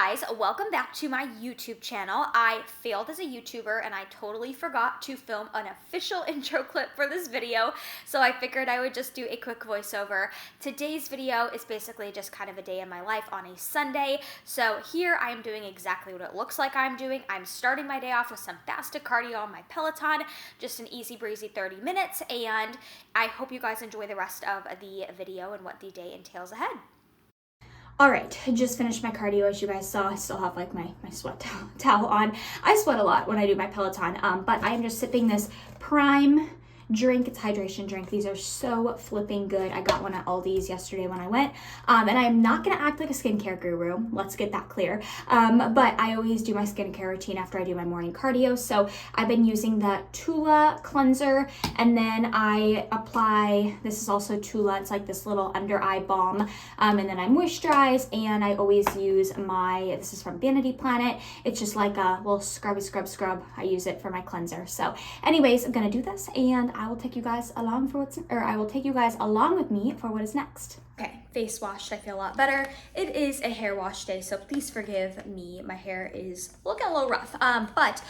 guys, welcome back to my YouTube channel. I failed as a YouTuber and I totally forgot to film an official intro clip for this video, so I figured I would just do a quick voiceover. Today's video is basically just kind of a day in my life on a Sunday, so here I am doing exactly what it looks like I'm doing. I'm starting my day off with some fasted cardio on my Peloton, just an easy breezy 30 minutes, and I hope you guys enjoy the rest of the video and what the day entails ahead. All right, I just finished my cardio. As you guys saw, I still have like my sweat towel on. I sweat a lot when I do my Peloton, but I am just sipping this Prime drink. It's a hydration drink. These are so flipping good. I got one at Aldi's yesterday when I went, and I am not gonna act like a skincare guru. Let's get that clear. But I always do my skincare routine after I do my morning cardio. So I've been using the Tula cleanser, and then I apply, this is also Tula, it's like this little under eye balm, and then I moisturize, and I always use this is from Vanity Planet. It's just like a little scrub. I use it for my cleanser. So anyways, I'm gonna do this, and I will take you guys along with me for what is next. Okay, face washed, I feel a lot better. It is a hair wash day, so please forgive me. My hair is looking a little rough, but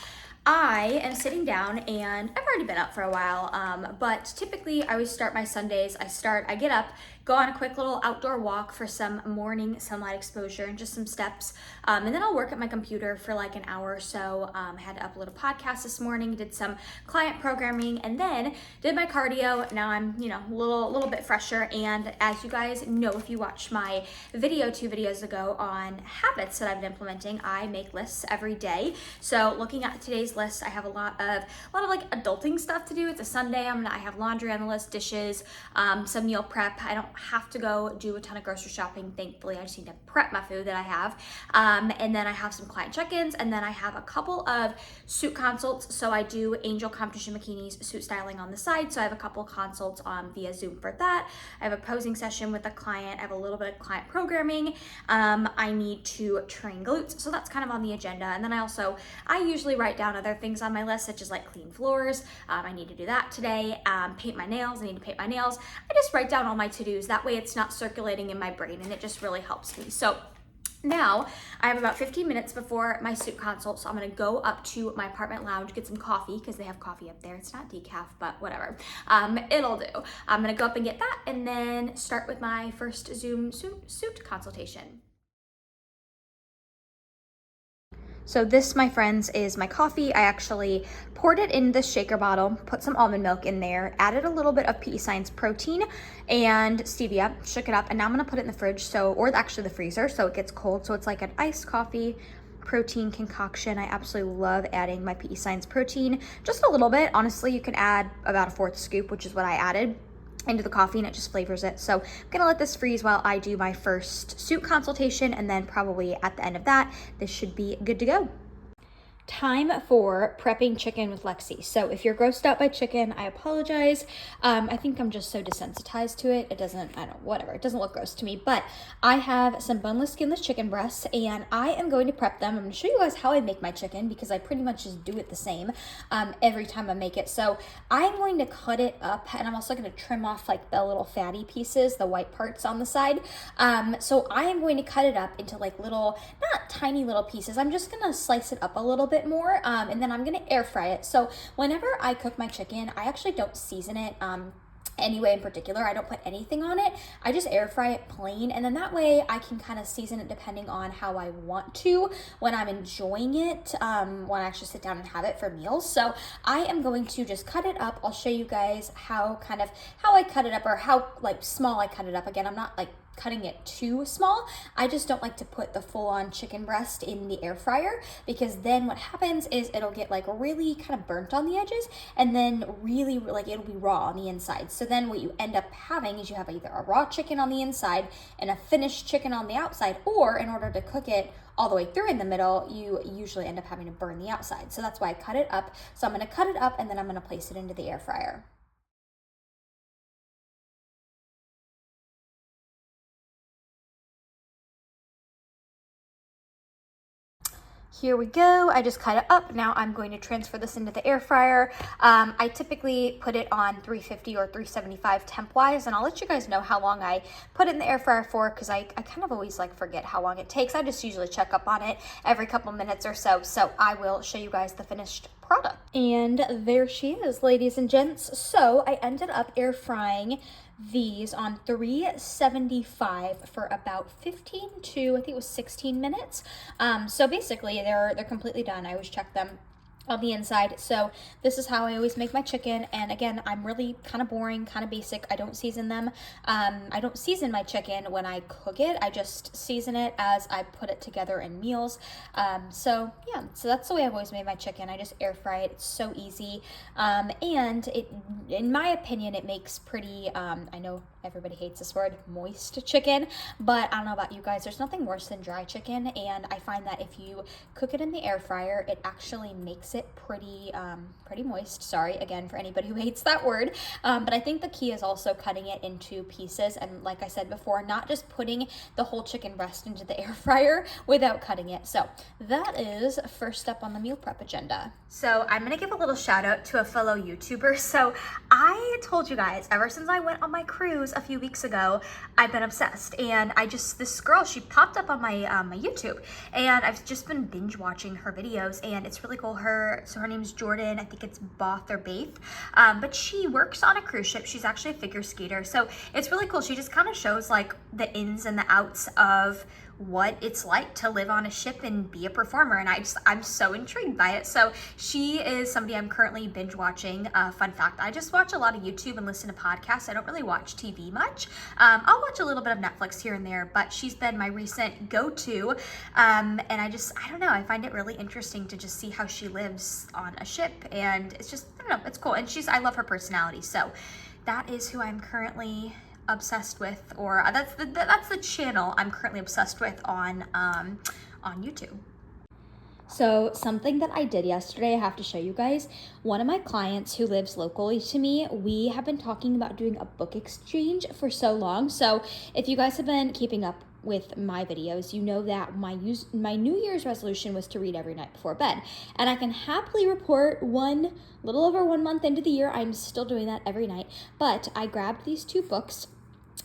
I am sitting down, and I've already been up for a while, but typically I always start my Sundays. I get up, go on a quick little outdoor walk for some morning sunlight exposure and just some steps, and then I'll work at my computer for like an hour or so. I had to upload a podcast this morning, did some client programming, and then did my cardio. Now I'm, a little bit fresher, and as you guys know, if you watched my video 2 videos ago on habits that I've been implementing, I make lists every day. So looking at today's list, I have a lot of like adulting stuff to do. It's a Sunday. I have laundry on the list, dishes, some meal prep. I don't have to go do a ton of grocery shopping, thankfully. I just need to prep my food that I have, and then I have some client check-ins, and then I have a couple of suit consults. So I do Angel Competition Bikinis suit styling on the side, so I have a couple consults via Zoom for that. I have a posing session with a client. I have a little bit of client programming. I need to train glutes, so that's kind of on the agenda. And then I usually write down other things on my list, such as like clean floors. I need to do that today. Paint my nails. I need to paint my nails. I just write down all my to-dos. That way it's not circulating in my brain, and it just really helps me. So now I have about 15 minutes before my suit consult, so I'm gonna go up to my apartment lounge, get some coffee, because they have coffee up there. It's not decaf, but whatever. It'll do. I'm gonna go up and get that, and then start with my first Zoom suit consultation. So this, my friends, is my coffee. I actually poured it in this shaker bottle, put some almond milk in there, added a little bit of PESCIENCE protein and stevia, shook it up, and now I'm gonna put it in the fridge, or actually the freezer, so it gets cold. So it's like an iced coffee protein concoction. I absolutely love adding my PESCIENCE protein, just a little bit. Honestly, you can add about a 1/4 scoop, which is what I added into the coffee, and it just flavors it. So I'm gonna let this freeze while I do my first suit consultation, and then probably at the end of that, this should be good to go. Time for prepping chicken with Lexie. So if you're grossed out by chicken, I apologize. I think I'm just so desensitized to it. It doesn't look gross to me, but I have some boneless, skinless chicken breasts, and I am going to prep them. I'm gonna show you guys how I make my chicken, because I pretty much just do it the same every time I make it. So I'm going to cut it up, and I'm also gonna trim off like the little fatty pieces, the white parts on the side. So I am going to cut it up into like little, not tiny little pieces. I'm just gonna slice it up a little bit more, and then I'm gonna air fry it. So whenever I cook my chicken, I actually don't season it anyway in particular. I don't put anything on it. I just air fry it plain, and then that way I can kind of season it depending on how I want to when I'm enjoying it, when I actually sit down and have it for meals. So I am going to just cut it up. I'll show you guys how I cut it up, or how like small I cut it up. Again, I'm not like cutting it too small. I just don't like to put the full-on chicken breast in the air fryer, because then what happens is it'll get like really kind of burnt on the edges, and then really like it'll be raw on the inside. So then what you end up having is you have either a raw chicken on the inside and a finished chicken on the outside, or in order to cook it all the way through in the middle, you usually end up having to burn the outside. So that's why I cut it up. So I'm gonna cut it up, and then I'm gonna place it into the air fryer. Here we go. I just cut it up. Now I'm going to transfer this into the air fryer. I typically put it on 350 or 375 temp wise, and I'll let you guys know how long I put it in the air fryer for, because I kind of always like forget how long it takes. I just usually check up on it every couple minutes or so. So I will show you guys the finished product. And there she is, ladies and gents. So I ended up air frying these on 375 for about 15 to, I think it was 16 minutes. So basically they're completely done. I always check them on the inside. So this is how I always make my chicken. And again, I'm really kind of boring, kind of basic. I don't season them. I don't season my chicken when I cook it. I just season it as I put it together in meals. So yeah, so that's the way I've always made my chicken. I just air fry it. It's so easy. And it, in my opinion, it makes pretty, I know everybody hates this word, moist chicken, but I don't know about you guys, there's nothing worse than dry chicken. And I find that if you cook it in the air fryer, it actually makes it pretty moist. Sorry again for anybody who hates that word, but I think the key is also cutting it into pieces, and like I said before, not just putting the whole chicken breast into the air fryer without cutting it. So that is first step on the meal prep agenda. So I'm gonna give a little shout out to a fellow YouTuber. So I told you guys, ever since I went on my cruise a few weeks ago, I've been obsessed, and this girl, she popped up on my my YouTube, and I've just been binge watching her videos, and it's really cool. So her name's Jordan. I think it's Both or Baith, but she works on a cruise ship. She's actually a figure skater, so it's really cool. She just kind of shows like the ins and the outs of what it's like to live on a ship and be a performer, and I'm so intrigued by it. So she is somebody I'm currently binge watching. Fun fact, I just watch a lot of YouTube and listen to podcasts. I don't really watch TV much. I'll watch a little bit of Netflix here and there, but she's been my recent go-to, and I don't know, I find it really interesting to just see how she lives on a ship, and it's just, I don't know, it's cool. And I love her personality. So that is who I'm currently obsessed with, or that's the channel I'm currently obsessed with on YouTube. So something that I did yesterday, I have to show you guys. One of my clients who lives locally to me, we have been talking about doing a book exchange for so long. So if you guys have been keeping up with my videos, you know that my New Year's resolution was to read every night before bed. And I can happily report little over 1 month into the year, I'm still doing that every night. But I grabbed these 2 books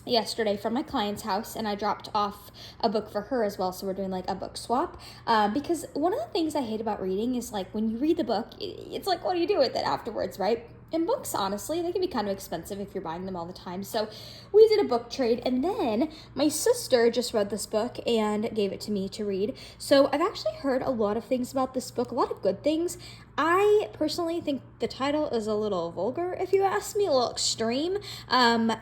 yesterday from my client's house, and I dropped off a book for her as well, so we're doing like a book swap, because one of the things I hate about reading is like when you read the book, it's like, what do you do with it afterwards, right? And books, honestly, they can be kind of expensive if you're buying them all the time. So we did a book trade, and then my sister just read this book and gave it to me to read. So I've actually heard a lot of things about this book, a lot of good things. I personally think the title is a little vulgar, if you ask me, a little extreme.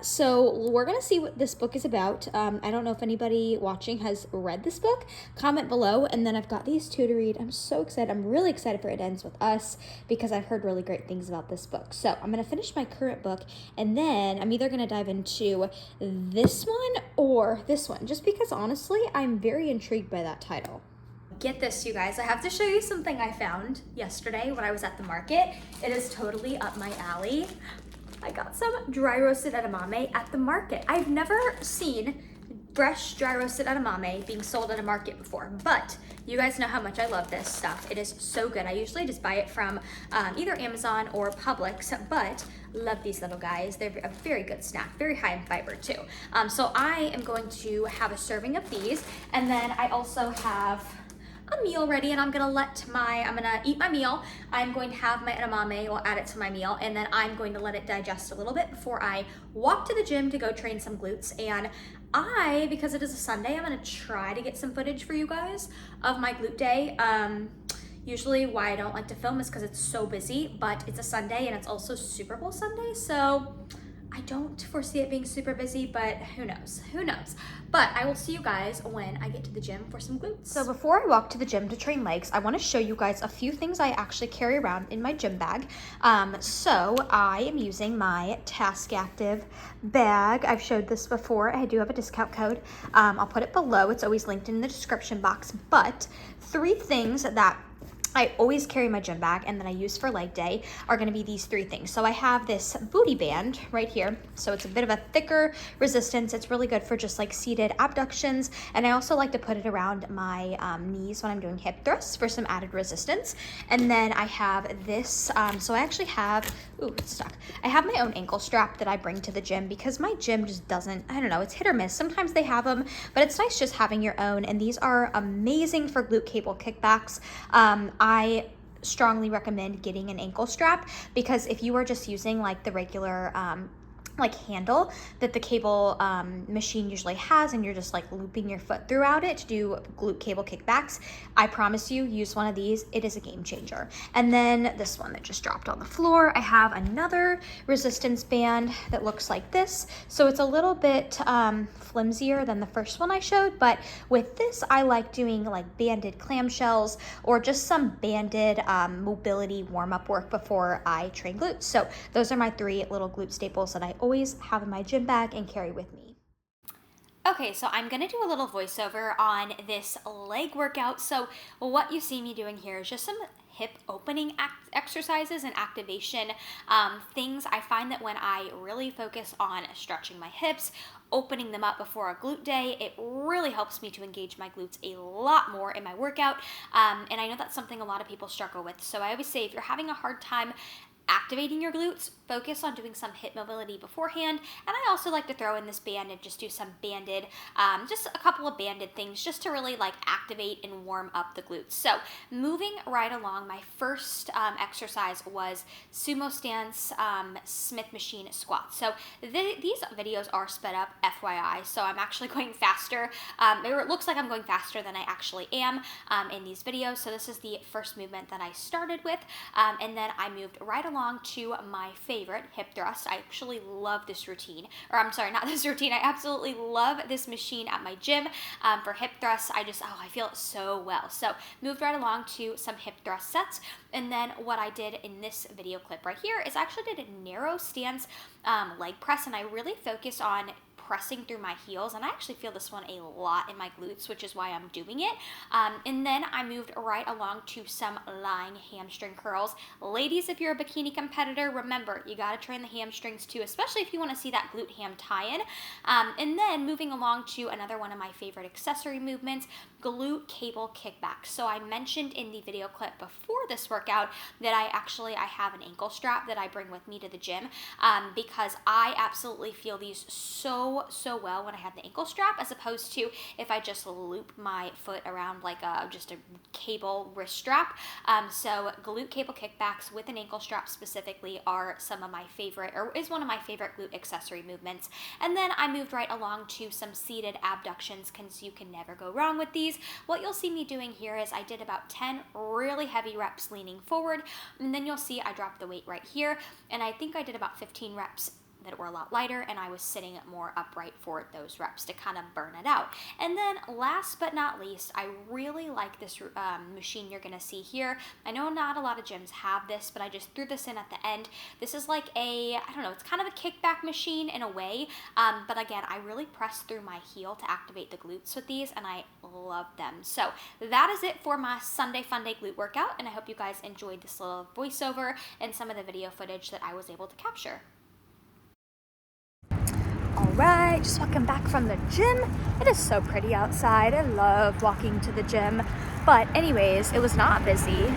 So we're going to see what this book is about. I don't know if anybody watching has read this book. Comment below, and then I've got these 2 to read. I'm so excited. I'm really excited for It Ends With Us, because I've heard really great things about this book. So I'm going to finish my current book, and then I'm either going to dive into this one or this one, just because honestly, I'm very intrigued by that title. Get this, you guys, I have to show you something I found yesterday when I was at the market. It is totally up my alley. I got some dry roasted edamame at the market. I've never seen fresh dry roasted edamame being sold at a market before, but you guys know how much I love this stuff. It is so good. I usually just buy it from either Amazon or Publix, but love these little guys. They're a very good snack, very high in fiber too. So I am going to have a serving of these, and then I also have a meal ready, and I'm gonna eat my meal. I'm going to have my edamame, I'll add it to my meal, and then I'm going to let it digest a little bit before I walk to the gym to go train some glutes. And because it is a Sunday, I'm gonna try to get some footage for you guys of my glute day. Usually why I don't like to film is because it's so busy, but it's a Sunday and it's also Super Bowl Sunday, so I don't foresee it being super busy, but who knows? Who knows? But I will see you guys when I get to the gym for some glutes. So before I walk to the gym to train legs, I want to show you guys a few things I actually carry around in my gym bag. So I am using my Task Active bag. I've showed this before. I do have a discount code. I'll put it below. It's always linked in the description box. But 3 things that I always carry my gym bag and that I use for leg day are gonna be these 3 things. So I have this booty band right here. So it's a bit of a thicker resistance. It's really good for just like seated abductions. And I also like to put it around my knees when I'm doing hip thrusts for some added resistance. And then I have this, so I actually have, ooh, it's stuck. I have my own ankle strap that I bring to the gym because my gym just doesn't, I don't know, it's hit or miss. Sometimes they have them, but it's nice just having your own. And these are amazing for glute cable kickbacks. I strongly recommend getting an ankle strap because if you are just using like the regular like handle that the cable machine usually has and you're just like looping your foot throughout it to do glute cable kickbacks, I promise you, use one of these. It is a game changer. And then this one that just dropped on the floor, I have another resistance band that looks like this. So it's a little bit flimsier than the first one I showed, but with this, I like doing like banded clamshells or just some banded mobility warm-up work before I train glutes. So those are my 3 little glute staples that I always have in my gym bag and carry with me. Okay, so I'm gonna do a little voiceover on this leg workout. So what you see me doing here is just some hip opening exercises and activation things. I find that when I really focus on stretching my hips, opening them up before a glute day, it really helps me to engage my glutes a lot more in my workout. And I know that's something a lot of people struggle with. So I always say if you're having a hard time activating your glutes, focus on doing some hip mobility beforehand. And I also like to throw in this band and just do some banded, just a couple of banded things just to really like activate and warm up the glutes. So moving right along, my first exercise was sumo stance Smith machine squats. So these videos are sped up, FYI, so I'm actually going faster. It looks like I'm going faster than I actually am in these videos. So this is the first movement that I started with, and then I moved right along to my favorite hip thrust. I actually love this routine, or I'm sorry, not this routine. I absolutely love this machine at my gym for hip thrusts. I feel it so well. So moved right along to some hip thrust sets. And then what I did in this video clip right here is I actually did a narrow stance leg press, and I really focused on pressing through my heels, and I actually feel this one a lot in my glutes, which is why I'm doing it. And then I moved right along to some lying hamstring curls. Ladies, if you're a bikini competitor, remember, you gotta train the hamstrings too, especially if you wanna see that glute ham tie-in. And then moving along to another one of my favorite accessory movements, glute cable kickbacks. So I mentioned in the video clip before this workout that I have an ankle strap that I bring with me to the gym because I absolutely feel these so well when I have the ankle strap, as opposed to if I just loop my foot around like just a cable wrist strap. So glute cable kickbacks with an ankle strap specifically are some of my favorite, or is one of my favorite glute accessory movements. And then I moved right along to some seated abductions because you can never go wrong with these. What you'll see me doing here is I did about 10 really heavy reps leaning forward, and then you'll see I dropped the weight right here, and I think I did about 15 reps that were a lot lighter, and I was sitting more upright for those reps to kind of burn it out. And then last but not least, I really like this machine you're gonna see here. I know not a lot of gyms have this, but I just threw this in at the end. This is like I don't know, it's kind of a kickback machine in a way, but again, I really press through my heel to activate the glutes with these, and I love them. So that is it for my Sunday Fun Day glute workout, and I hope you guys enjoyed this little voiceover and some of the video footage that I was able to capture. Alright, just walking back from the gym. It is so pretty outside. I love walking to the gym. But anyways, it was not busy.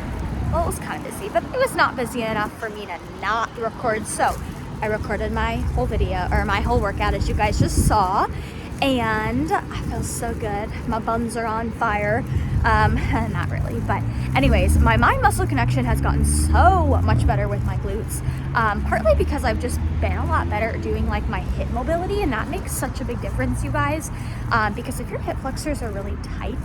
Well, it was kind of busy, but it was not busy enough for me to not record. So I recorded my whole video, or my whole workout, as you guys just saw. And I feel so good. My buns are on fire. Not really, but anyways, my mind muscle connection has gotten so much better with my glutes, partly because I've just been a lot better at doing like my hip mobility, and that makes such a big difference, you guys, because if your hip flexors are really tight,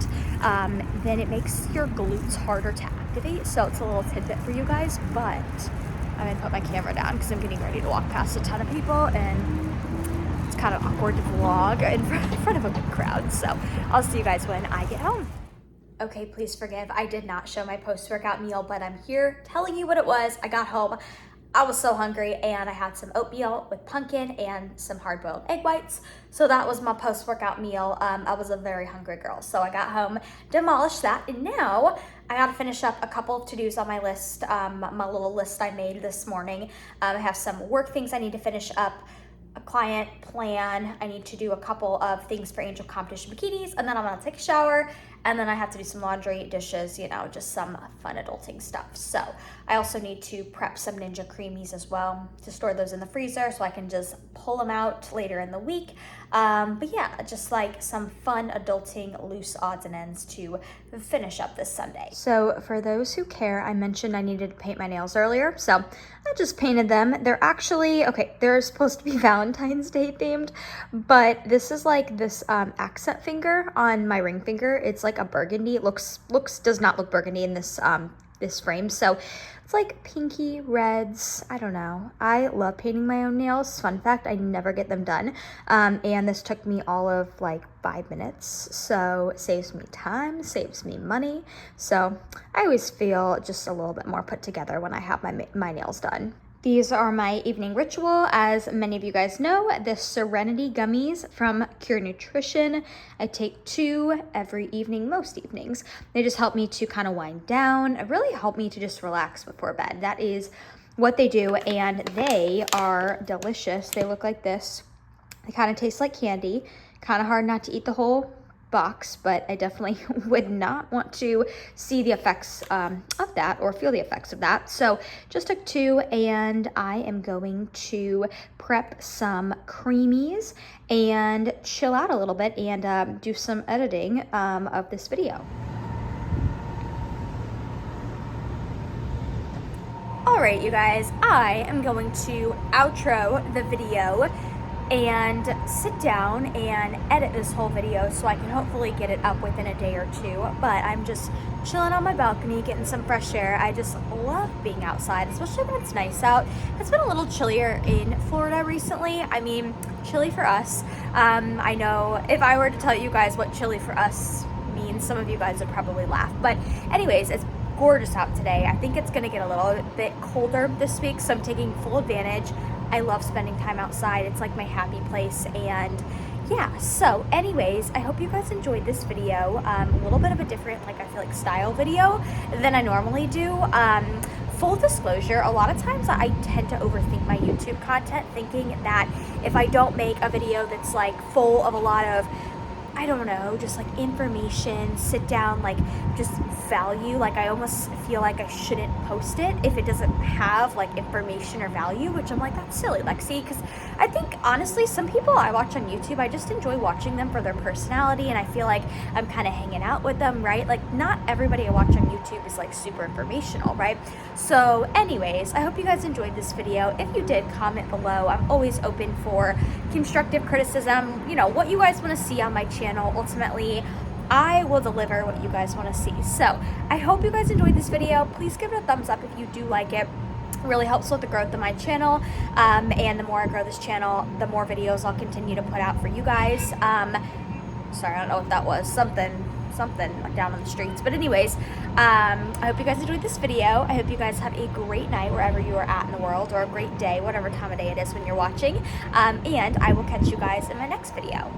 then it makes your glutes harder to activate. So it's a little tidbit for you guys, but I'm gonna put my camera down because I'm getting ready to walk past a ton of people, and it's kind of awkward to vlog in front of a big crowd. So I'll see you guys when I get home. Okay, please forgive, I did not show my post-workout meal, but I'm here telling you what it was. I got home. I was so hungry, and I had some oatmeal with pumpkin and some hard-boiled egg whites. So that was my post-workout meal. I was a very hungry girl. So I got home, demolished that, and now I gotta finish up a couple of to-dos on my list, my little list I made this morning. I have some work things I need to finish up, a client plan. I need to do a couple of things for Angel Competition Bikinis, and then I'm gonna take a shower, and then I have to do some laundry, dishes, you know, just some fun adulting stuff. So I also need to prep some Ninja Creamies as well to store those in the freezer so I can just pull them out later in the week. But yeah, just like some fun adulting loose odds and ends to finish up this Sunday. So for those who care, I mentioned I needed to paint my nails earlier, so I just painted them. They're actually, okay, they're supposed to be Valentine's Day themed, but this is like this accent finger on my ring finger. It's like a burgundy. It does not look burgundy in this this frame, so it's like pinky reds. I don't know. I love painting my own nails. Fun fact, I never get them done, and this took me all of like 5 minutes, so it saves me time, saves me money. So I always feel just a little bit more put together when I have my nails done. These are my evening ritual. As many of you guys know, the Serenity Gummies from Cure Nutrition. I take 2 every evening, most evenings. They just help me to kind of wind down, really help me to just relax before bed. That is what they do, and they are delicious. They look like this. They kind of taste like candy. Kind of hard not to eat the whole box, but I definitely would not want to see the effects of that or feel the effects of that. So just took 2, and I am going to prep some creamies and chill out a little bit and do some editing of this video. All right, you guys, I am going to outro the video and sit down and edit this whole video so I can hopefully get it up within a day or 2. But I'm just chilling on my balcony, getting some fresh air. I just love being outside, especially when it's nice out. It's been a little chillier in Florida recently. I mean, chilly for us. I know if I were to tell you guys what chilly for us means, some of you guys would probably laugh. But anyways, it's gorgeous out today. I think it's gonna get a little bit colder this week, so I'm taking full advantage. I love spending time outside. It's like my happy place. And yeah, so anyways, I hope you guys enjoyed this video. A little bit of a different, like I feel like style video than I normally do. Full disclosure, a lot of times I tend to overthink my YouTube content, thinking that if I don't make a video that's like full of a lot of, I don't know, just like information, sit down, like just value, like I almost feel like I shouldn't post it if it doesn't have like information or value, which I'm like, that's silly, Lexie, because I think honestly some people I watch on YouTube, I just enjoy watching them for their personality, and I feel like I'm kind of hanging out with them, right? Like not everybody I watch on YouTube is like super informational, right? So anyways, I hope you guys enjoyed this video. If you did, comment below. I'm always open for constructive criticism, you know, what you guys want to see on my channel. Ultimately, I will deliver what you guys want to see. So I hope you guys enjoyed this video. Please give it a thumbs up if you do like it. It really helps with the growth of my channel, and the more I grow this channel, the more videos I'll continue to put out for you guys. Sorry, I don't know what that was, something down on the streets, but anyways, I hope you guys enjoyed this video. I hope you guys have a great night wherever you are at in the world, or a great day, whatever time of day it is when you're watching, and I will catch you guys in my next video.